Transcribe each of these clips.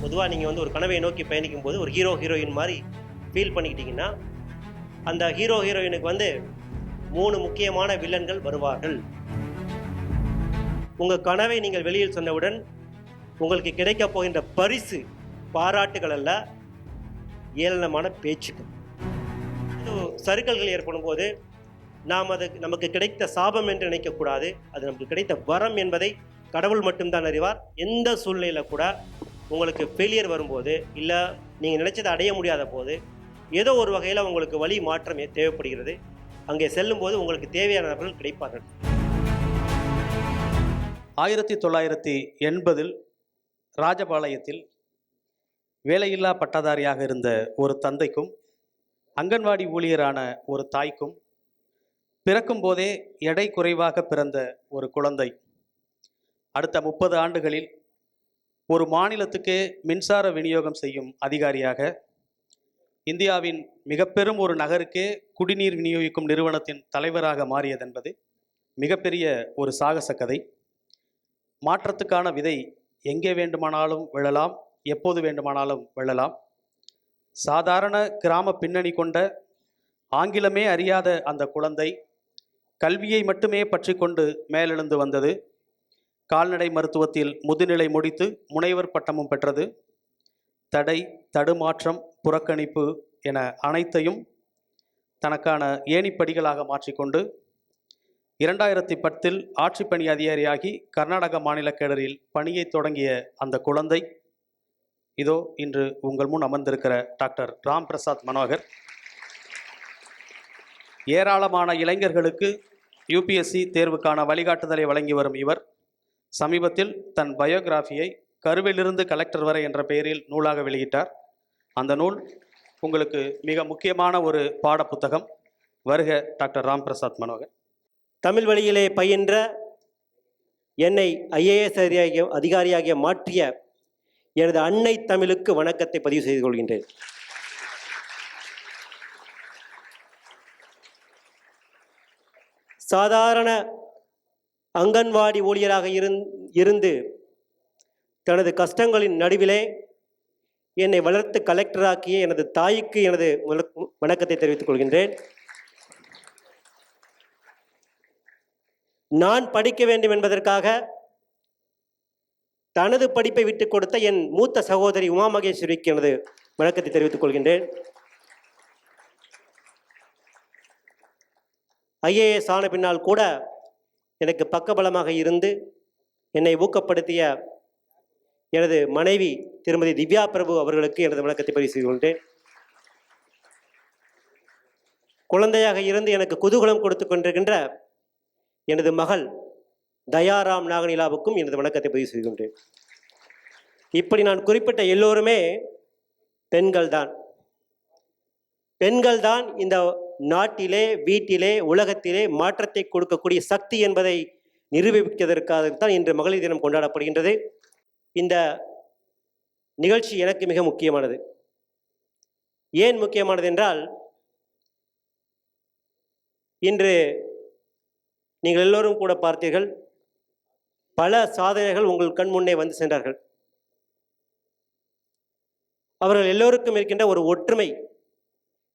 பொதுவாக நீங்கள் வந்து ஒரு கனவை நோக்கி பயணிக்கும் போது ஒரு ஹீரோ ஹீரோயின் மாதிரி ஃபீல் பண்ணிக்கிட்டீங்கன்னா அந்த ஹீரோ ஹீரோயினுக்கு வந்து 3 முக்கியமான வில்லன்கள் வருவார்கள். உங்கள் கனவை நீங்கள் வெளியில் சொன்னவுடன் உங்களுக்கு கிடைக்க போகின்ற பரிசு பாராட்டுகள் அல்ல, ஏளனமான பேச்சுக்கள். சறுக்கல்கள் ஏற்படும் போது நாம் அது நமக்கு கிடைத்த சாபம் என்று நினைக்கக்கூடாது. அது நமக்கு கிடைத்த வரம் என்பதை கடவுள் மட்டும்தான் அறிவார். எந்த சூழ்நிலையில் கூட உங்களுக்கு ஃபெயிலியர் வரும்போது, இல்லை நீங்கள் நினைச்சதை அடைய முடியாத போது, ஏதோ ஒரு வகையில் உங்களுக்கு வழி மாற்றம் தேவைப்படுகிறது. அங்கே செல்லும்போது உங்களுக்கு தேவையான நபர்கள் கிடைப்பார்கள். 1980 ராஜபாளையத்தில் வேலையில்லா பட்டதாரியாக இருந்த ஒரு தந்தைக்கும் அங்கன்வாடி ஊழியரான ஒரு தாய்க்கும் பிறக்கும் போதே எடை குறைவாக பிறந்த ஒரு குழந்தை அடுத்த 30 ஆண்டுகளில் ஒரு மாநிலத்துக்கே மின்சார விநியோகம் செய்யும் அதிகாரியாக, இந்தியாவின் மிக பெரும் ஒரு நகருக்கே குடிநீர் விநியோகிக்கும் நிறுவனத்தின் தலைவராக மாறியதென்பது மிகப்பெரிய ஒரு சாகச கதை. மாற்றத்துக்கான விதை எங்கே வேண்டுமானாலும் விழலாம், எப்போது வேண்டுமானாலும் விழலாம். சாதாரண கிராம பின்னணி கொண்ட, ஆங்கிலமே அறியாத அந்த குழந்தை கல்வியை மட்டுமே பற்றி கொண்டு மேலெழுந்து வந்தது. கால்நடை மருத்துவத்தில் முதுநிலை முடித்து முனைவர் பட்டமும் பெற்றது. தடை, தடுமாற்றம், புறக்கணிப்பு என அனைத்தையும் தனக்கான ஏணிப்படிகளாக மாற்றிக்கொண்டு 2010 ஆட்சிப்பணி அதிகாரியாகி கர்நாடக மாநில கேடரில் பணியை தொடங்கிய அந்த குழந்தை இதோ இன்று உங்கள் முன் அமர்ந்திருக்கிற டாக்டர் ராம் பிரசாத் மனோகர். ஏராளமான இளைஞர்களுக்கு யூபிஎஸ்சி தேர்வுக்கான வழிகாட்டுதலை வழங்கி வரும் இவர் சமீபத்தில் தன் பயோகிராஃபியை கருவிலிருந்து கலெக்டர் வரை என்ற பெயரில் நூலாக வெளியிட்டார். அந்த நூல் உங்களுக்கு மிக முக்கியமான ஒரு பாட புத்தகம். வருக டாக்டர் ராம் பிரசாத் மனோகர். தமிழ் வழியிலே பயின்ற என்னை ஐஏஎஸ் அதிகாரியாகிய மாற்றிய எனது அன்னை தமிழுக்கு வணக்கத்தை பதிவு செய்து கொள்கின்றேன். சாதாரண அங்கன்வாடி ஊழியராக இருந்து தனது கஷ்டங்களின் நடுவிலே என்னை வளர்த்து கலெக்டராக்கிய எனது தாய்க்கு எனது வணக்கத்தை தெரிவித்துக் கொள்கின்றேன். நான் படிக்க வேண்டும் என்பதற்காக தனது படிப்பை விட்டுக் கொடுத்த என் மூத்த சகோதரி உமா மகேஸ்வரிக்கு எனது வணக்கத்தை தெரிவித்துக் கொள்கின்றேன். ஐஏஎஸ் ஆன பின்னால் கூட எனக்கு பக்கபலமாக இருந்து என்னை ஊக்கப்படுத்திய எனது மனைவி திருமதி திவ்யா பிரபு அவர்களுக்கு எனது வணக்கத்தை பதிவு செய்து கொண்டேன். குழந்தையாக இருந்து எனக்கு குதூகலம் கொடுத்து கொண்டிருக்கின்ற எனது மகள் தயாராம் நாகநிலாவுக்கும் எனது வணக்கத்தை பதிவு செய்து கொண்டேன். இப்படி நான் குறிப்பிட்ட எல்லோருமே பெண்கள் தான். பெண்கள் தான் இந்த நாட்டிலே, வீட்டிலே, உலகத்திலே மாற்றத்தை கொடுக்கக்கூடிய சக்தி என்பதை நிரூபிப்பதற்காகத்தான் இன்று மகளிர் தினம் கொண்டாடப்படுகின்றது. இந்த நிகழ்ச்சி எனக்கு மிக முக்கியமானது. ஏன் முக்கியமானது என்றால், இன்று நீங்கள் எல்லோரும் கூட பார்த்தீர்கள், பல சாதனைகள் உங்கள் கண் முன்னே வந்து சென்றார்கள். அவர்கள் எல்லோருக்கும் இருக்கின்ற ஒரு ஒற்றுமை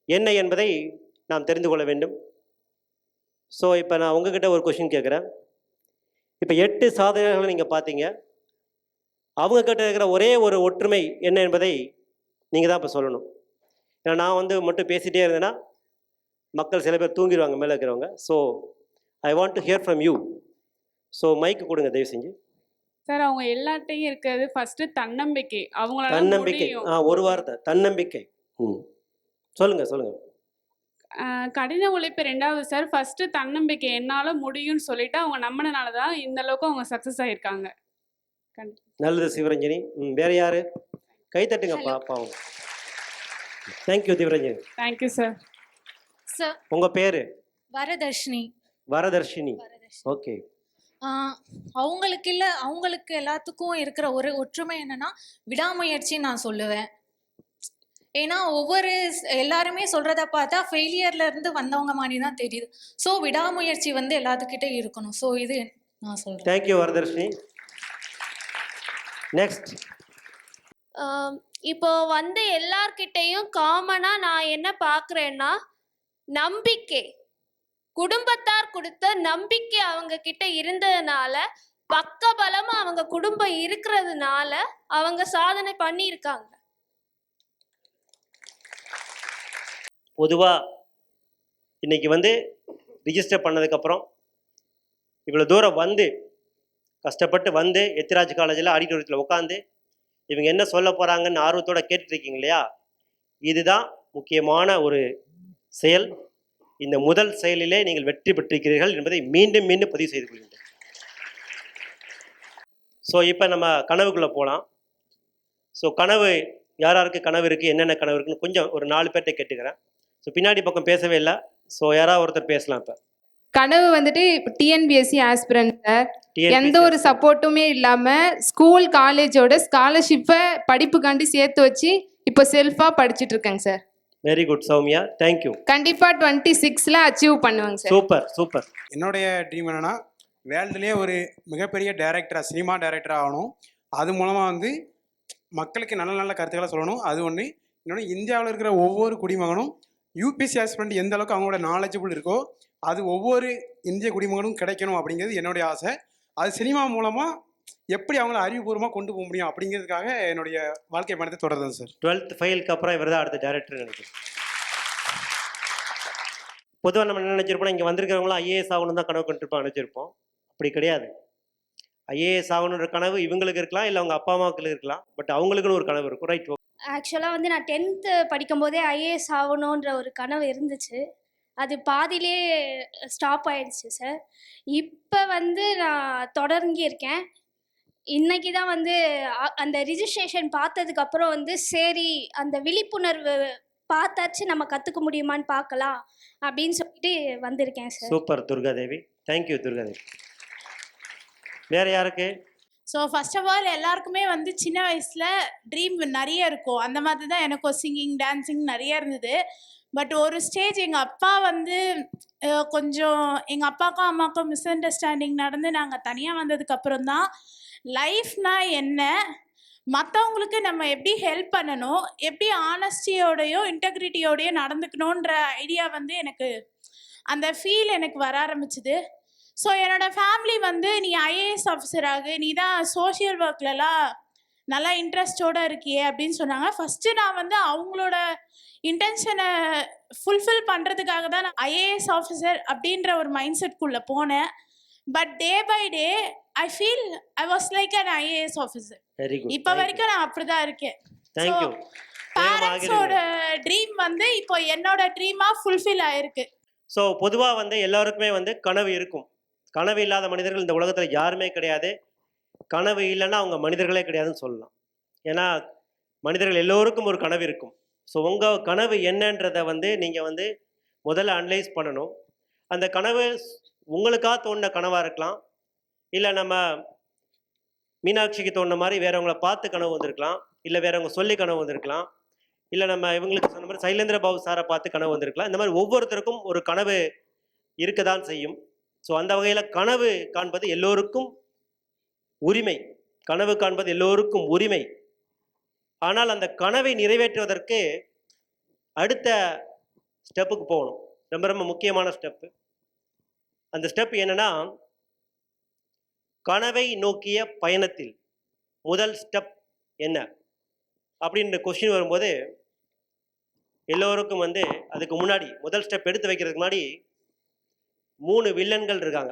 என்ன என்பதை நாம் தெரிந்து கொள்ள வேண்டும். ஸோ இப்போ நான் உங்ககிட்ட ஒரு கொஷின் கேட்குறேன். இப்போ 8 சாதனைகளை நீங்கள் பார்த்தீங்க. அவங்க கிட்ட இருக்கிற ஒரே ஒரு ஒற்றுமை என்ன என்பதை நீங்கள் தான் இப்போ சொல்லணும். ஏன்னா நான் வந்து மட்டும் பேசிகிட்டே இருந்தேன்னா மக்கள் சில பேர் தூங்கிடுவாங்க மேலே இருக்கிறவங்க. So I want to hear from you. So மைக்கு கொடுங்க தயவு செஞ்சு. சார், அவங்க எல்லாட்டையும் இருக்கிறது ஃபர்ஸ்ட் தன்னம்பிக்கை. அவங்களால தன்னம்பிக்கை. முடியும். ஒரு வார்த்தை தன்னம்பிக்கை. சொல்லுங்க. கடின உழைப்பு 2வது சார். ஃபர்ஸ்ட் தன்னம்பிக்கை, என்னால முடியும்னு சொல்லிட்டு அவங்க நம்பினால தான் இந்த அளவுக்கு அவங்க சக்சஸ் ஆயிருக்காங்க. நல்லது சிவரஞ்சனி. வேற யாரு? கை தட்டுங்க பாப்பாவும். Thank you Divaranjani. Thank you sir. Sir, உங்க பேரு? வரதர்ஷினி. வரதர்ஷினி. ஓகே. அவங்களுக்கு எல்லாத்துக்கும் இருக்கிற ஒரு ஒற்றுமை என்னன்னா விடாமுயற்சி நான் சொல்லுவேன். ஏன்னா எல்லாருமே சொல்றத பார்த்தா ஃபெயிலியர்ல இருந்து வந்தவங்க மாதிரி தான் தெரியுது. ஸோ விடாமுயற்சி எல்லாத்துக்கிட்டே இருக்கணும். ஸோ இது நான் சொல்றேன். தேங்க்யூ வரதர்ஷினி. நெக்ஸ்ட் இப்போ வந்து எல்லார்கிட்டையும் காமனாக நான் என்ன பார்க்குறேன்னா, நம்பிக்கை. குடும்பத்தார் கொடுத்த நம்பிக்கை அவங்க கிட்ட இருந்ததுனால, பக்கபலமா அவங்க குடும்பம் இருக்கிறதுனால அவங்க சாதனை பண்ணியிருக்காங்க. பொதுவாக இன்னைக்கு வந்து ரிஜிஸ்டர் பண்ணதுக்கப்புறம் இவ்வளோ தூரம் வந்து கஷ்டப்பட்டு வந்து எத்திராஜ் காலேஜில் ஆடிட்டோரியத்தில் உட்காந்து இவங்க என்ன சொல்ல போகிறாங்கன்னு ஆர்வத்தோடு கேட்டுட்ருக்கீங்க இல்லையா? இதுதான் முக்கியமான ஒரு செயல். இந்த முதல் செயலிலே நீங்கள் வெற்றி பெற்றிருக்கிறீர்கள் என்பதை மீண்டும் மீண்டும் பதிவு செய்து கொள்கின்றேன். ஸோ இப்போ நம்ம கனவுக்குள்ளே போகலாம். ஸோ கனவு யாராருக்கு கனவு இருக்குது, என்னென்ன கனவு இருக்குன்னு கொஞ்சம் ஒரு 4 பேர்கிட்ட கேட்டுக்கிறேன். ஸோ பின்னாடி பக்கம் பேசவே இல்லை. ஸோ யாராவது ஒருத்தர் பேசலாம். இப்போ கனவு வந்துட்டு டிஎன்பிஎஸ்சி ஆஸ்பிரண்ட் சார். எந்த ஒரு சப்போர்ட்டுமே இல்லாமல் ஸ்கூல் காலேஜோட ஸ்காலர்ஷிப்பை படிப்புக்காண்டி சேர்த்து வச்சு இப்போ செல்ஃபாக படிச்சுட்டு இருக்கேங்க sir. Very good Soumya, thank you. கண்டிப்பாக 26ல் அச்சீவ் பண்ணுவேங்க சார். Super super. என்னுடைய ட்ரீம் என்னென்னா வேர்ல்டுலேயே ஒரு மிகப்பெரிய டைரக்டராக, சினிமா டைரக்டராக ஆகணும். அது மூலமாக வந்து மக்களுக்கு நல்ல நல்ல கருத்துக்களை சொல்லணும். அது ஒன்று. இன்னொன்று, இந்தியாவில் இருக்கிற ஒவ்வொரு குடிமகனும் யூபிஎஸ்சி ஆஸ்பிரண்ட் எந்த அளவுக்கு அவங்களோட நாலேஜபிள் இருக்கோ அது ஒவ்வொரு இந்திய குடிமகனும் கிடைக்கணும் அப்படிங்கிறது என்னுடைய ஆசை. அது சினிமா மூலமாக எப்படி அவங்கள அறிவுபூர்வமாக கொண்டு போக முடியும் அப்படிங்கிறதுக்காக என்னுடைய வாழ்க்கை பயணத்தை தொடருது சார். 12th ஃபெயிலுக்கு அப்புறம் இவர் தான் அடுத்த டேரக்டர் நினைக்கிறேன். பொதுவாக நம்ம என்ன நினச்சிருப்போம், இங்கே வந்திருக்கிறவங்களாம் ஐஏஎஸ் ஆகணும் தான் கனவு கண்டிருப்போம் நினச்சிருப்போம். அப்படி கிடையாது. ஐஏஎஸ் ஆகணுன்ற கனவு இவங்களுக்கு இருக்கலாம், இல்லை அவங்க அப்பா அம்மாவுக்கு இருக்கலாம். பட் அவங்களுக்குன்னு ஒரு கனவு இருக்கும். ரைட். ஆக்சுவலாக வந்து நான் 10th படிக்கும்போதே ஐஏஎஸ் ஆகணுன்ற ஒரு கனவு இருந்துச்சு. அது பாதியிலே ஸ்டாப் ஆயிடுச்சு சார். இப்போ வந்து நான் தொடங்கி இருக்கேன். இன்னைக்கு தான் வந்து அந்த ரிஜிஸ்ட்ரேஷன் பார்த்ததுக்கப்புறம் வந்து சரி அந்த விழிப்புணர்வு பார்த்தாச்சு நம்ம கற்றுக்க முடியுமான்னு பார்க்கலாம் அப்படின்னு சொல்லிட்டு வந்திருக்கேன் sir. Super Durgadevi, thank you Durgadevi. வேற யாருக்கு? ஸோ ஃபர்ஸ்ட் ஆஃப் ஆல் எல்லாருக்குமே வந்து சின்ன வயசில் ட்ரீம் நிறைய இருக்கும். அந்த மாதிரி தான் எனக்கும் சிங்கிங் டான்ஸிங் நிறைய இருந்தது. பட் ஒரு ஸ்டேஜ் எங்கள் அப்பா வந்து கொஞ்சம் எங்கள் அப்பாவுக்கும் அம்மாவுக்கும் மிஸ் அண்டர்ஸ்டாண்டிங் நடந்து நாங்கள் தனியாக வந்ததுக்கப்புறம் தான் லைஃப்னா என்ன, மற்றவங்களுக்கு நம்ம எப்படி ஹெல்ப் பண்ணணும், எப்படி ஆனஸ்டியோடையோ இன்டெகிரிட்டியோடையோ நடந்துக்கணுன்ற ஐடியா வந்து எனக்கு அந்த ஃபீல் எனக்கு வர ஆரம்பிச்சுது. ஸோ என்னோடய ஃபேமிலி வந்து நீ ஐஏஎஸ் ஆஃபீஸர் ஆகு, நீ தான் சோஷியல் ஒர்க்லலாம் நல்லா இன்ட்ரெஸ்டோடு இருக்கியே அப்படின்னு சொன்னாங்க. ஃபஸ்ட்டு நான் வந்து அவங்களோட இன்டென்ஷனை ஃபுல்ஃபில் பண்ணுறதுக்காக தான் நான் ஐஏஎஸ் ஆஃபீஸர் அப்படின்ற ஒரு மைண்ட் செட்குள்ளே போனேன். But day by day I feel I was like an IAS officer. Very good. இப்போ வரைக்கும் நான் அப்படி தான் இருக்கேன். தேங்க்யூ. பேரண்ட்ஸோட ட்ரீம் வந்து இப்போ என்னோட ட்ரீமாக ஃபுல்ஃபில் ஆயிருக்கு. ஸோ பொதுவாக வந்து எல்லாருக்குமே வந்து கனவு இருக்கும். கனவு இல்லாத மனிதர்கள் இந்த உலகத்தில் யாருமே கிடையாது. கனவு இல்லைன்னா அவங்க மனிதர்களே கிடையாதுன்னு சொல்லலாம். ஏன்னா மனிதர்கள் எல்லோருக்கும் ஒரு கனவு இருக்கும். ஸோ உங்கள் கனவு என்னன்றதை வந்து நீங்கள் வந்து முதல்ல அனலைஸ் பண்ணணும். அந்த கனவு உங்களுக்காக தோணுன கனவாக இருக்கலாம், இல்லை நம்ம மீனாட்சிக்கு தோணுன மாதிரி வேறவங்களை பார்த்து கனவு வந்திருக்கலாம், இல்லை வேறவங்க சொல்லி கனவு வந்திருக்கலாம், இல்லை நம்ம இவங்களுக்கு சொன்ன மாதிரி சைலேந்திர பாபு சாரை பார்த்து கனவு வந்திருக்கலாம். இந்த மாதிரி ஒவ்வொருத்தருக்கும் ஒரு கனவு இருக்க தான் செய்யும். ஸோ அந்த வகையில் கனவு காண்பது எல்லோருக்கும் உரிமை. கனவு காண்பது எல்லோருக்கும் உரிமை. ஆனால் அந்த கனவை நிறைவேற்றுவதற்கு அடுத்த ஸ்டெப்புக்கு போகணும். ரொம்ப ரொம்ப முக்கியமான ஸ்டெப்பு. அந்த ஸ்டெப் என்னன்னா, கனவை நோக்கிய பயணத்தில் முதல் ஸ்டெப் என்ன அப்படின்ற கொஸ்டின் வரும்போது எல்லோருக்கும் வந்து அதுக்கு முன்னாடி முதல் ஸ்டெப் எடுத்து வைக்கிறதுக்கு முன்னாடி 3 வில்லன்கள் இருக்காங்க.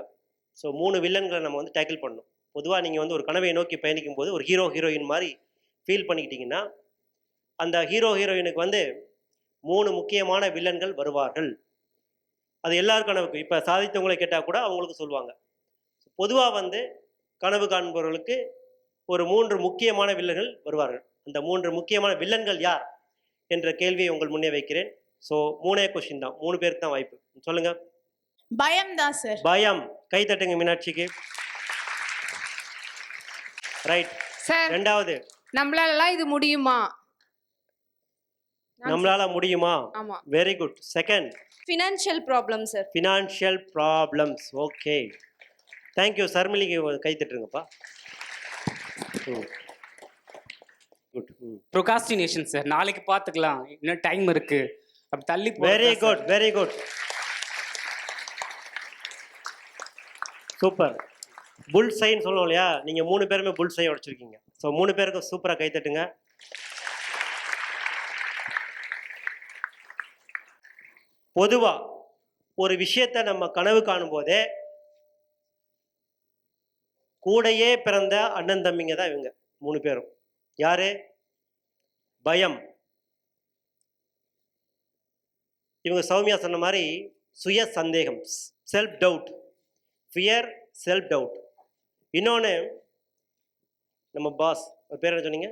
ஸோ 3 வில்லன்களை நம்ம வந்து டேக்கிள் பண்ணணும். பொதுவாக நீங்கள் வந்து ஒரு கனவை நோக்கி பயணிக்கும் போது ஒரு ஹீரோயின் மாதிரி ஃபீல் பண்ணிக்கிட்டிங்கன்னா அந்த ஹீரோயினுக்கு வந்து 3 முக்கியமான வில்லன்கள் வருவார்கள். அது எல்லார் கனவுக்கும் இப்போ சாதித்தவங்களை கேட்டால் கூட அவங்களுக்கு சொல்லுவாங்க. பொதுவாக வந்து கனவு காண்பவர்களுக்கு ஒரு 3 முக்கியமான வில்லன்கள் வருவார்கள். அந்த 3 முக்கியமான வில்லன்கள் யார் என்ற கேள்வியை உங்கள் முன்னே வைக்கிறேன். ஸோ 3 கொஸ்டின் தான், 3 பேருக்கு தான் வாய்ப்பு. சொல்லுங்க. பயம் தான் சார். பயம். கை தட்டுங்க மீனாட்சிக்கு. ரைட் சார், ரெண்டாவது, நம்மளால இது முடியுமா? நம்மளால முடியுமா? ஆமா. Very good. Second, financial problem sir. Financial problems. Okay, thank you. சர்மிலிக்கு கை தட்டுருங்கப்பா. குட். Procrastination sir. நாளைக்கு பார்த்துக்கலாம், இன்னும் டைம் இருக்கு, அப்படி தள்ளி very good, very good, super. புல் சைன்னு சொல்லுவோம் இல்லையா, நீங்கள் 3 பேருமே புல் சை உடைச்சிருக்கீங்க. ஸோ 3 பேருக்கும் சூப்பராக கைத்தட்டுங்க. பொதுவாக ஒரு விஷயத்தை நம்ம கனவு காணும் போதே கூடையே பிறந்த அண்ணன் தம்பிங்க தான் இவங்க 3 பேரும். யாரு? பயம். இவங்க சௌமியா சொன்ன மாதிரி சுய சந்தேகம், self doubt, fear, self doubt. இன்னொன்று நம்ம பாஸ் பேர் என்ன சொன்னீங்க?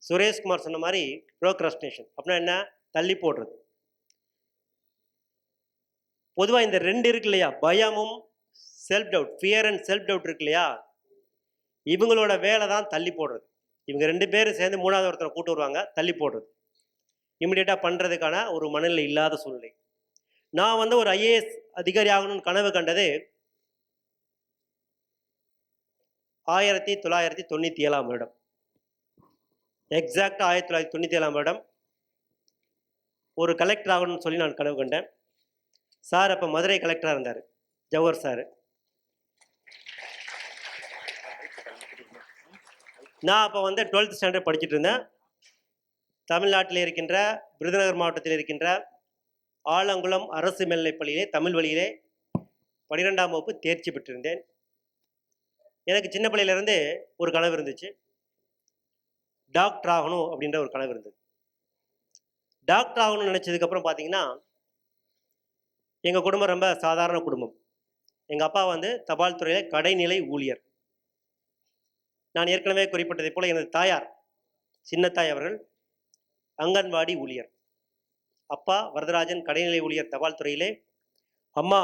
சுரேஷ்குமார் சொன்ன மாதிரி ப்ரோக்ரஸ்டினேஷன். அப்படின்னா என்ன? தள்ளி போடுறது. பொதுவாக இந்த 2 இருக்கு இல்லையா, பயமும் self doubt, fear and self doubt இருக்கு இல்லையா, இவங்களோட வேலை தான் தள்ளி போடுறது. இவங்க 2 பேரும் சேர்ந்து 3வது ஒருத்தரை கூட்டு வருவாங்க, தள்ளி போடுறது. இமிடியேட்டாக பண்ணுறதுக்கான ஒரு மனநிலை இல்லாத சூழ்நிலை. நான் வந்து ஒரு ஐஏஎஸ் அதிகாரி ஆகணும்னு கனவு கண்டது 1997ஆம் வருடம். எக்ஸாக்டாக 1997ஆம் வருடம் ஒரு கலெக்டர் ஆகணும்னு சொல்லி நான் கனவு கண்டேன். சார் அப்போ மதுரை கலெக்டராக இருந்தார், ஜவஹர் சார். நான் அப்போ வந்து 12th ஸ்டாண்டர்ட் படிச்சுட்டு இருந்தேன். தமிழ்நாட்டில் இருக்கின்ற விருதுநகர் மாவட்டத்தில் இருக்கின்ற ஆலங்குளம் அரசு மேல்நிலைப்பள்ளியிலே தமிழ் வழியிலே 12ஆம் வகுப்பு தேர்ச்சி பெற்றிருந்தேன். எனக்கு சின்ன பிள்ளையிலேருந்து ஒரு கனவு இருந்துச்சு, டாக்டர் ஆகணும் அப்படின்ற ஒரு கனவு இருந்தது. டாக்டர் ஆகணும்னு நினச்சதுக்கப்புறம் பார்த்தீங்கன்னா, எங்கள் குடும்பம் ரொம்ப சாதாரண குடும்பம். எங்கள் அப்பா வந்து தபால் துறையில் கடைநிலை ஊழியர். நான் ஏற்கனவே குறிப்பிட்டதை போல எனது தாயார் சின்னத்தாய் அவர்கள் அங்கன்வாடி ஊழியர். அப்பா வரதராஜன் கடைநிலை ஊழியர் தபால் துறையிலே, அம்மா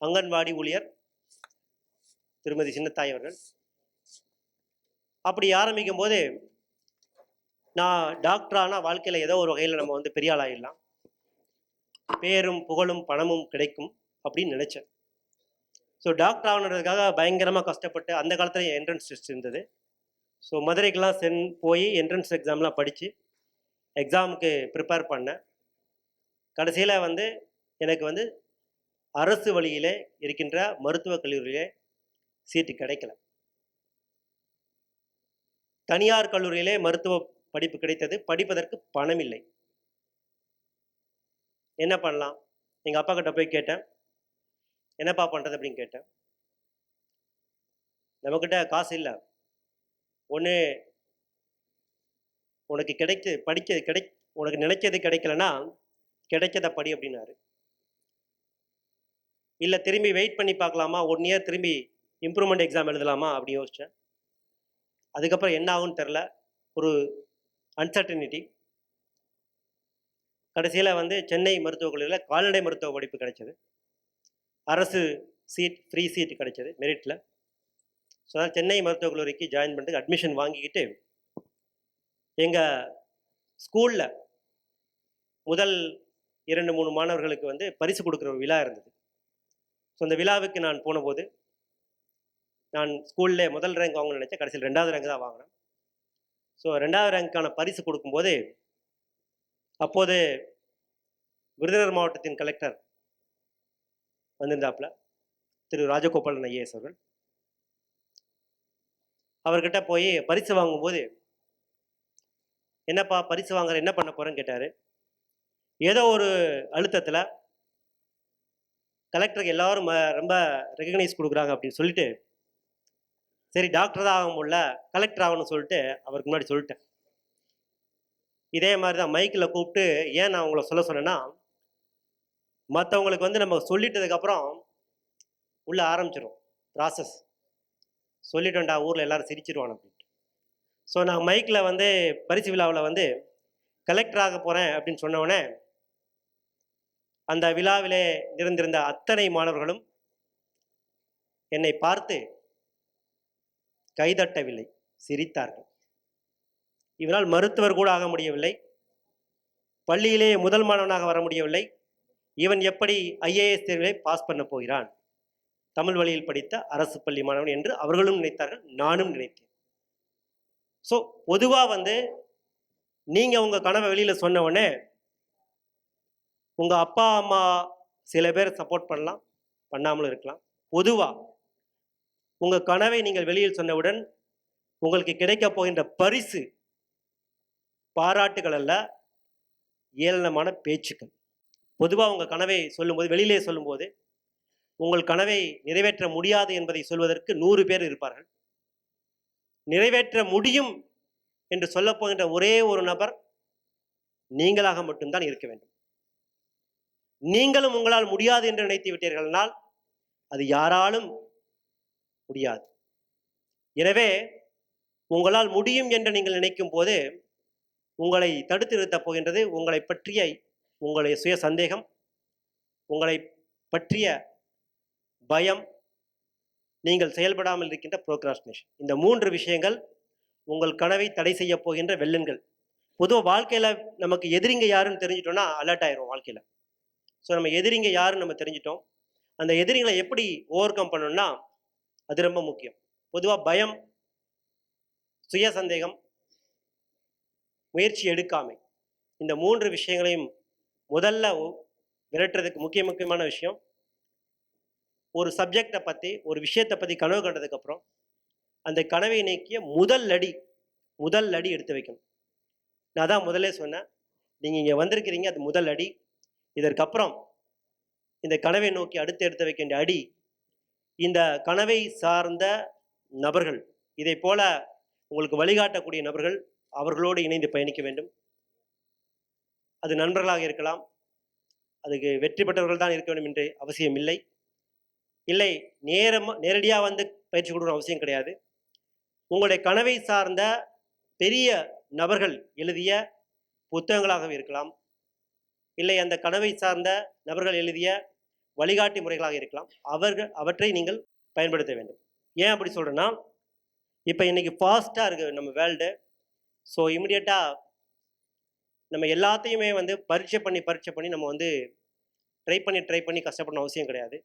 அங்கன்வாடி ஊழியர் திருமதி சின்னத்தாய் அவர்கள். அப்படி ஆரம்பிக்கும் போது நான் டாக்டர் ஆனால் வாழ்க்கையில் ஏதோ ஒரு வகையில் நம்ம வந்து பெரிய ஆளாகிடலாம், பேரும் புகழும் பணமும் கிடைக்கும் அப்படின்னு நினச்சேன். ஸோ டாக்டர் ஆகணுன்றதுக்காக பயங்கரமாக கஷ்டப்பட்டு, அந்த காலத்தில் என்ட்ரன்ஸ் டெஸ்ட் இருந்தது. ஸோ மதுரைக்கெலாம் போய் என்ட்ரன்ஸ் எக்ஸாம்லாம் படித்து எக்ஸாமுக்கு ப்ரிப்பேர் பண்ணேன். கடைசியில் வந்து எனக்கு வந்து அரசு வழியிலே இருக்கின்ற மருத்துவக் கல்லூரியிலே சீட்டு கிடைக்கல. தனியார் கல்லூரியிலே மருத்துவ படிப்பு கிடைத்தது. படிப்பதற்கு பணம் இல்லை. என்ன பண்ணலாம்? எங்கள் அப்பா கிட்ட போய் கேட்டேன், என்னப்பா பண்ணுறது அப்படின்னு கேட்டேன். நம்மக்கிட்ட காசு இல்லை, ஒன்று உனக்கு உனக்கு நினைச்சது கிடைக்கலன்னா கிடைச்சதை படி அப்படின்னாரு. இல்லை திரும்பி வெயிட் பண்ணி பார்க்கலாமா, 1 இயர் திரும்பி இம்ப்ரூவ்மெண்ட் எக்ஸாம் எழுதலாமா அப்படின்னு யோசித்தேன். அதுக்கப்புறம் என்ன ஆகும்னு தெரில, ஒரு அன்சர்டனிட்டி. கடைசியில் வந்து சென்னை மருத்துவக் கல்லூரியில் கால்நடை மருத்துவ படிப்பு கிடைச்சது. அரசு சீட், ஃப்ரீ சீட் கிடைச்சது மெரிட்டில். ஸோ அதான் சென்னை மருத்துவக் கல்லூரிக்கு ஜாயின் பண்ணிட்டு அட்மிஷன் வாங்கிக்கிட்டு எங்கள் ஸ்கூலில் முதல் 2-3 மாணவர்களுக்கு வந்து பரிசு கொடுக்குற ஒரு விழா இருந்தது. ஸோ அந்த விழாவுக்கு நான் போனபோது நான் ஸ்கூலில் முதல் ரேங்க் வாங்கணும்னு நினச்சேன். கடைசியில் 2வது ரேங்க் தான் வாங்கினேன். ஸோ 2வது ரேங்க்கான பரிசு கொடுக்கும்போது அப்போது விருதுநகர் மாவட்டத்தின் கலெக்டர் வந்திருந்தாப்புல, திரு ராஜகோபாலன் ஐஏஎஸ் அவர்கள். அவர்கிட்ட போய் பரிசு வாங்கும்போது, என்னப்பா பரிசு வாங்குற, என்ன பண்ண போகிறேன்னு கேட்டார். ஏதோ ஒரு அழுத்தத்தில் கலெக்டருக்கு எல்லாரும் ரொம்ப ரெகக்னைஸ் கொடுக்குறாங்க அப்படின்னு சொல்லிட்டு, சரி டாக்டர் தான் ஆக முடியல, கலெக்டர் ஆகணும்னு சொல்லிட்டு அவருக்கு முன்னாடி சொல்லிட்டேன். இதே மாதிரி தான் மைக்கில் கூப்பிட்டு, ஏன் நான் உங்களை சொல்ல சொன்னேன்னா, மற்றவங்களுக்கு வந்து நம்ம சொல்லிட்டதுக்கப்புறம் உள்ளே ஆரம்பிச்சிடும் ப்ராசஸ். சொல்லிட்டோண்டா ஊரில் எல்லாரும் சிரிச்சிருவான் அப்படின்ட்டு. ஸோ நான் மைக்கில் வந்து பரிசு விழாவில் வந்து கலெக்டர் ஆக போகிறேன் அப்படின்னு சொன்னோடனே அந்த விழாவிலே நிறைந்திருந்த அத்தனை மாணவர்களும் என்னை பார்த்து கைதட்டவில்லை, சிரித்தார்கள். இவனால் மருத்துவர் கூட ஆக முடியவில்லை, பள்ளியிலே முதல் மாணவனாக வர முடியவில்லை, இவன் எப்படி ஐஏஎஸ் தேர்வை பாஸ் பண்ண போகிறான், தமிழ் வழியில் படித்த அரசு பள்ளி மாணவன் என்று அவர்களும் நினைத்தார்கள், நானும் நினைத்தேன். ஸோ பொதுவாக வந்து நீங்கள் உங்கள் கனவை வெளியில் சொன்ன உடனே உங்கள் அப்பா அம்மா சில பேர் சப்போர்ட் பண்ணலாம், பண்ணாமலும் இருக்கலாம். பொதுவாக உங்கள் கனவை நீங்கள் வெளியில் சொன்னவுடன் உங்களுக்கு கிடைக்கப் போகின்ற பரிசு பாராட்டுகள் அல்ல, ஏளனமான பேச்சுக்கள். பொதுவாக உங்கள் கனவை சொல்லும்போது, வெளியிலே சொல்லும்போது, உங்கள் கனவை நிறைவேற்ற முடியாது என்பதை சொல்வதற்கு 100 பேர் இருப்பார்கள். நிறைவேற்ற முடியும் என்று சொல்லப் போகின்ற ஒரே ஒரு நபர் நீங்களாக மட்டும்தான் இருக்க வேண்டும். நீங்களும் உங்களால் முடியாது என்று நினைத்து விட்டீர்கள்னால் அது யாராலும் முடியாது. எனவே உங்களால் முடியும் என்று நீங்கள் நினைக்கும் போது உங்களை தடுத்து நிறுத்தப் போகின்றது உங்களை பற்றிய உங்களுடைய சுய சந்தேகம், உங்களை பற்றிய பயம், நீங்கள் செயல்படாமல் இருக்கின்ற ப்ரோக்ராஸ்டினேஷன். இந்த 3 விஷயங்கள் உங்கள் கனவை தடை செய்ய போகின்ற வெள்ளன்கள். பொதுவாக வாழ்க்கையில் நமக்கு எதிரிங்க யாருன்னு தெரிஞ்சிட்டோம்னா அலர்ட் ஆயிரும் வாழ்க்கையில். ஸோ நம்ம எதிரிங்க யாருன்னு நம்ம தெரிஞ்சிட்டோம். அந்த எதிரிகளை எப்படி ஓவர் கம் பண்ணணும்னா அது ரொம்ப முக்கியம். பொதுவாக பயம், சுய சந்தேகம், முயற்சி எடுக்காமை, இந்த 3 விஷயங்களையும் முதல்ல விரட்டுறதுக்கு முக்கியமான விஷயம், ஒரு சப்ஜெக்டை பற்றி, ஒரு விஷயத்தை பற்றி கனவு கண்டதுக்கப்புறம் அந்த கனவை நீக்கிய முதல் அடி எடுத்து வைக்கணும். நான் தான் முதல்ல சொன்னேன், நீங்கள் இங்கே வந்திருக்கிறீங்க, அது முதல் அடி. இதற்கப்புறம் இந்த கனவை நோக்கி அடுத்து எடுத்து வைக்க வேண்டிய அடி, இந்த கனவை சார்ந்த நபர்கள், இதை போல உங்களுக்கு வழிகாட்டக்கூடிய நபர்கள், அவர்களோடு இணைந்து பயணிக்க வேண்டும். அது நண்பர்களாக இருக்கலாம், அதுக்கு வெற்றி பெற்றவர்கள் தான் இருக்க வேண்டும் என்று அவசியம் இல்லை. நேரடியாக வந்து பயிற்சி கொடுக்கணும் அவசியம் கிடையாது. உங்களுடைய கனவை சார்ந்த பெரிய நபர்கள் எழுதிய புத்தகங்களாகவே இருக்கலாம், இல்லை அந்த கனவை சார்ந்த நபர்கள் எழுதிய வழிகாட்டி முறைகளாக இருக்கலாம். அவற்றை நீங்கள் பயன்படுத்த வேண்டும். ஏன் அப்படி சொல்கிறேன்னா, இப்போ இன்றைக்கி ஃபாஸ்ட்டாக இருக்குது நம்ம வேர்ல்டு. ஸோ இமிடியேட்டாக நம்ம எல்லாத்தையுமே வந்து பரீட்சை பண்ணி நம்ம வந்து ட்ரை பண்ணி கஷ்டப்படணும் அவசியம் கிடையாது.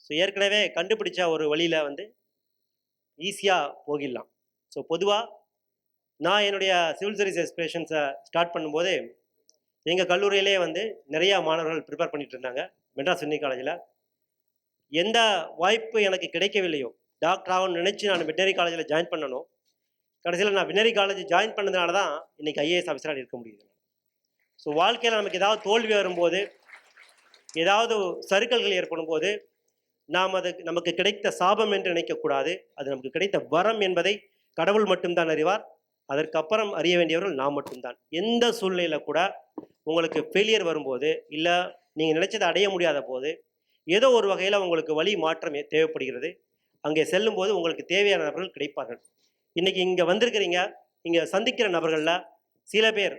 ஸோ ஏற்கனவே கண்டுபிடிச்ச ஒரு வழியில் வந்து ஈஸியாக போகிடலாம். ஸோ பொதுவாக நான் என்னுடைய சிவில் சர்வீஸ் எக்ஸ்பிரேஷன்ஸை ஸ்டார்ட் பண்ணும்போது எங்கள் கல்லூரியிலே வந்து நிறையா மாணவர்கள் ப்ரிப்பேர் பண்ணிகிட்டு இருந்தாங்க. மெட்ராஸ் வெட்டினரி காலேஜில் எந்த வாய்ப்பு எனக்கு கிடைக்கவில்லையோ, டாக்டர் ஆகணும்னு நினச்சி நான் வெட்டினரி காலேஜில் ஜாயின் பண்ணணும். கடைசியில் நான் வெட்டினரி காலேஜ் ஜாயின் பண்ணதுனால தான் இன்றைக்கி ஐஏஎஸ் ஆஃபீஸராக இருக்க முடியுது. ஸோ வாழ்க்கையில் நமக்கு ஏதாவது தோல்வி வரும்போது, ஏதாவது சறுக்கல்கள் ஏற்படும் போது நமக்கு கிடைத்த சாபம் என்று நினைக்கக்கூடாது. அது நமக்கு கிடைத்த வரம் என்பதை கடவுள் மட்டும்தான் அறிவார். அதற்கப்புறம் அறிய வேண்டியவர்கள் நாம் மட்டும்தான். எந்த சூழ்நிலையில் கூட உங்களுக்கு ஃபெயிலியர் வரும்போது, இல்லை நீங்கள் நினைச்சதை அடைய முடியாத போது, ஏதோ ஒரு வகையில் உங்களுக்கு வழி மாற்றம் தேவைப்படுகிறது. அங்கே செல்லும்போது உங்களுக்கு தேவையான நபர்கள் கிடைப்பார்கள். இன்றைக்கி இங்கே வந்திருக்கிறீங்க, இங்கே சந்திக்கிற நபர்களில் சில பேர்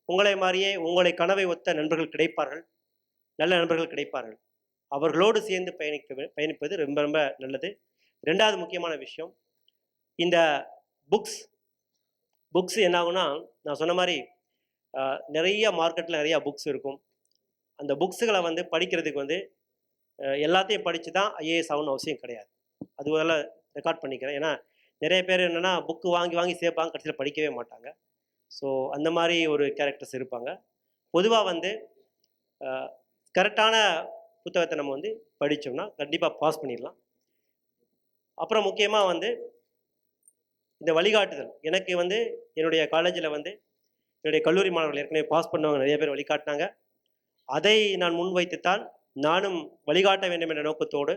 உங்களை மாதிரியே உங்களை கனவை ஒத்த நண்பர்கள் கிடைப்பார்கள், நல்ல நண்பர்கள் கிடைப்பார்கள். அவர்களோடு சேர்ந்து பயணிப்பது ரொம்ப ரொம்ப நல்லது. 2வது முக்கியமான விஷயம், இந்த புக்ஸ் என்ன ஆகும்னா, நான் சொன்ன மாதிரி நிறைய மார்க்கெட்டில் நிறையா புக்ஸ் இருக்கும். அந்த புக்ஸுகளை வந்து படிக்கிறதுக்கு வந்து எல்லாத்தையும் படித்து தான் ஐஏஎஸ் ஆகணும்னு அவசியம் கிடையாது. அது முதல்ல ரெக்கார்ட் பண்ணிக்கிறேன். ஏன்னா நிறைய பேர் என்னென்னா புக்கு வாங்கி சேர்ப்பாங்க, கடைசியில் படிக்கவே மாட்டாங்க. ஸோ அந்த மாதிரி ஒரு கேரக்டர்ஸ் இருப்பாங்க. பொதுவாக வந்து கரெக்டான புத்தகத்தை நம்ம வந்து படித்தோம்னா கண்டிப்பாக பாஸ் பண்ணிடலாம். அப்புறம் முக்கியமாக வந்து இந்த வழிகாட்டுதல், எனக்கு வந்து என்னுடைய காலேஜில் வந்து என்னுடைய கல்லூரி மாணவர்கள் ஏற்கனவே பாஸ் பண்ணவங்க நிறைய பேர் வழிகாட்டினாங்க. அதை நான் முன்வைத்துத்தான் நானும் வழிகாட்ட வேண்டும் என்ற நோக்கத்தோடு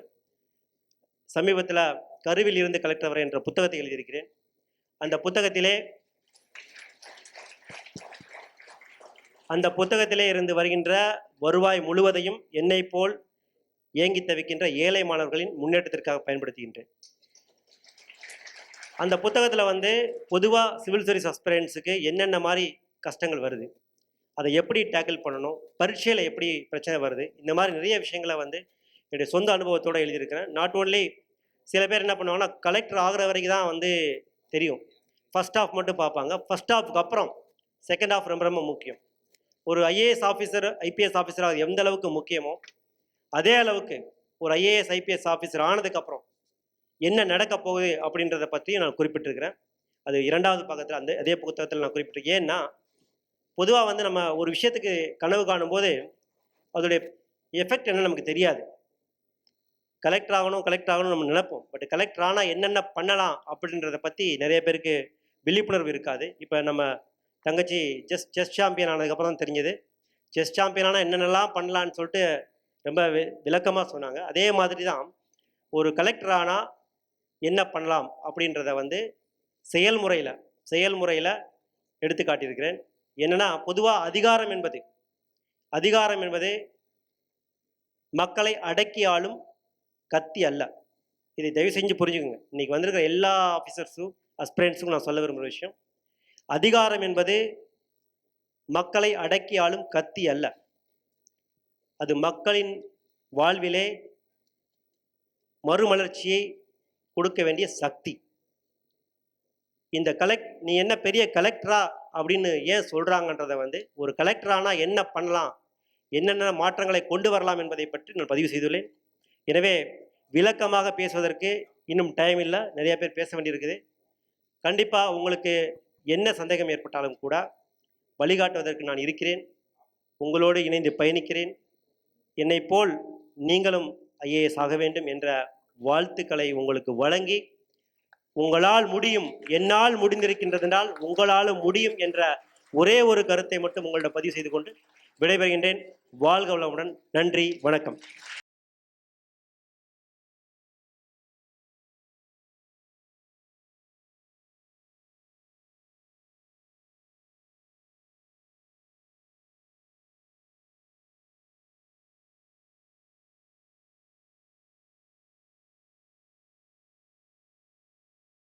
சமீபத்தில் கருவில் இருந்து கலெக்டர் வரை என்ற புத்தகத்தை எழுதியிருக்கிறேன். அந்த புத்தகத்திலே இருந்து வருகின்ற வருவாய் முழுவதையும் என்னை போல் ஏங்கி தவிக்கின்ற ஏழை மாணவர்களின் முன்னேற்றத்திற்காக பயன்படுத்துகின்றேன். அந்த புத்தகத்தில் வந்து பொதுவாக சிவில் சர்வீஸ் அஸ்பிரன்ஸுக்கு என்னென்ன மாதிரி கஷ்டங்கள் வருது, அதை எப்படி டேக்கிள் பண்ணணும், பரீட்சையில் எப்படி பிரச்சனை வருது, இந்த மாதிரி நிறைய விஷயங்களை வந்து என்னுடைய சொந்த அனுபவத்தோடு எழுதியிருக்கிறேன். நாட் ஓன்லி சில பேர் என்ன பண்ணுவாங்கன்னா, கலெக்டர் ஆகிற வரைக்கும் தான் வந்து தெரியும், ஃபஸ்ட் ஹாஃப் மட்டும் பார்ப்பாங்க. ஃபஸ்ட் ஹாஃப்க்கு அப்புறம் செகண்ட் ஹாஃப் ரொம்ப ரொம்ப முக்கியம். ஒரு ஐஏஎஸ் ஆஃபீஸர் ஐபிஎஸ் ஆஃபீஸராக எந்த அளவுக்கு முக்கியமோ அதே அளவுக்கு ஒரு ஐஏஎஸ் ஐபிஎஸ் ஆஃபீஸர் ஆனதுக்கப்புறம் என்ன நடக்க போகுது அப்படின்றத பற்றி நான் குறிப்பிட்டிருக்கிறேன். அது 2வது பக்கத்தில் அதே புத்தகத்தில் நான் குறிப்பிட்டிருக்கேன். ஏன்னா பொதுவாக வந்து நம்ம ஒரு விஷயத்துக்கு கனவு காணும்போது அதோடைய எஃபெக்ட் என்ன நமக்கு தெரியாது. கலெக்டர் ஆகணும் நம்ம நினைப்போம். பட் கலெக்டர் ஆனால் என்னென்ன பண்ணலாம் அப்படின்றத பற்றி நிறைய பேருக்கு விழிப்புணர்வு இருக்காது. இப்போ நம்ம தங்கச்சி செஸ் சாம்பியன் ஆனதுக்கப்புறம் தான் தெரிஞ்சது. செஸ் சாம்பியன் ஆனால் என்னென்னலாம் பண்ணலான்னு சொல்லிட்டு ரொம்ப விளக்கமாக சொன்னாங்க. அதே மாதிரி தான் ஒரு கலெக்டர் ஆனால் என்ன பண்ணலாம் அப்படின்றத வந்து செயல்முறையில் எடுத்து காட்டியிருக்கிறேன். என்னென்னா பொதுவாக அதிகாரம் என்பது மக்களை அடக்கி ஆளும் கத்தி அல்ல. இதை தயவு செஞ்சு புரிஞ்சுக்கோங்க. இன்றைக்கி வந்திருக்கிற எல்லா ஆஃபீஸர்ஸும் அஸ்பிரண்ட்ஸுக்கும் நான் சொல்ல விரும்புகிற விஷயம், அதிகாரம் என்பது மக்களை அடக்கி ஆளும் கத்தி அல்ல. அது மக்களின் வாழ்விலே மறுமலர்ச்சியை கொடுக்க வேண்டிய சக்தி. இந்த நீ என்ன பெரிய கலெக்டரா அப்படின்னு ஏன் சொல்கிறாங்கன்றதை வந்து ஒரு கலெக்டரானால் என்ன பண்ணலாம், என்னென்ன மாற்றங்களை கொண்டு வரலாம் என்பதை பற்றி நான் பதிவு செய்துள்ளேன். எனவே விளக்கமாக பேசுவதற்கு இன்னும் டைம் இல்லை, நிறைய பேர் பேச வேண்டியிருக்குது. கண்டிப்பாக உங்களுக்கு என்ன சந்தேகம் ஏற்பட்டாலும் கூட வழிகாட்டுவதற்கு நான் இருக்கிறேன். உங்களோடு இணைந்து பயணிக்கிறேன். என்னை போல் நீங்களும் ஐஏஎஸ் ஆக வேண்டும் என்ற வாழ்த்துக்களை உங்களுக்கு வழங்கி, உங்களால் முடியும், என்னால் முடிந்திருக்கின்றதென்றால் உங்களாலும் முடியும் என்ற ஒரே ஒரு கருத்தை மட்டும் உங்கள்கிட்ட பதிவு செய்து கொண்டு விடைபெறுகின்றேன். வாழ்க வளமுடன். நன்றி, வணக்கம்.